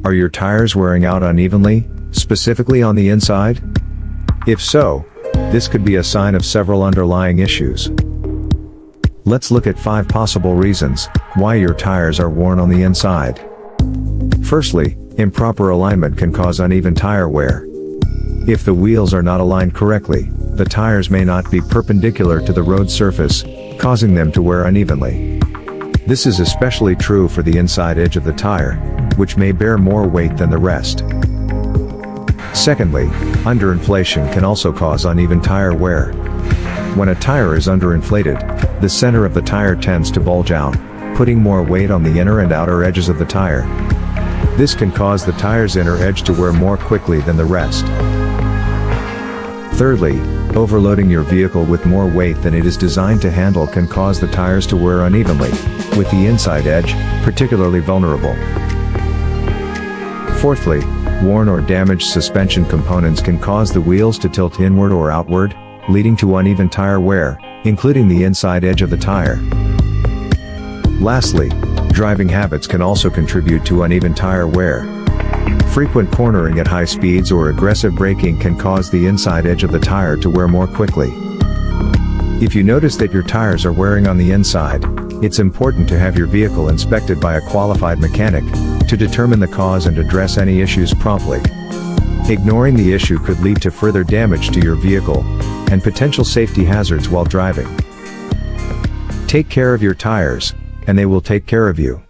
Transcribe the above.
Are your tires wearing out unevenly, specifically on the inside? If so, this could be a sign of several underlying issues. Let's look at 5 possible reasons why your tires are worn on the inside. Firstly, improper alignment can cause uneven tire wear. If the wheels are not aligned correctly, the tires may not be perpendicular to the road surface, causing them to wear unevenly. This is especially true for the inside edge of the tire, which may bear more weight than the rest. Secondly, underinflation can also cause uneven tire wear. When a tire is underinflated, the center of the tire tends to bulge out, putting more weight on the inner and outer edges of the tire. This can cause the tire's inner edge to wear more quickly than the rest. Thirdly, overloading your vehicle with more weight than it is designed to handle can cause the tires to wear unevenly, with the inside edge particularly vulnerable. Fourthly, worn or damaged suspension components can cause the wheels to tilt inward or outward, leading to uneven tire wear, including the inside edge of the tire. Lastly, driving habits can also contribute to uneven tire wear. Frequent cornering at high speeds or aggressive braking can cause the inside edge of the tire to wear more quickly. If you notice that your tires are wearing on the inside, it's important to have your vehicle inspected by a qualified mechanic to determine the cause and address any issues promptly. Ignoring the issue could lead to further damage to your vehicle and potential safety hazards while driving. Take care of your tires, and they will take care of you.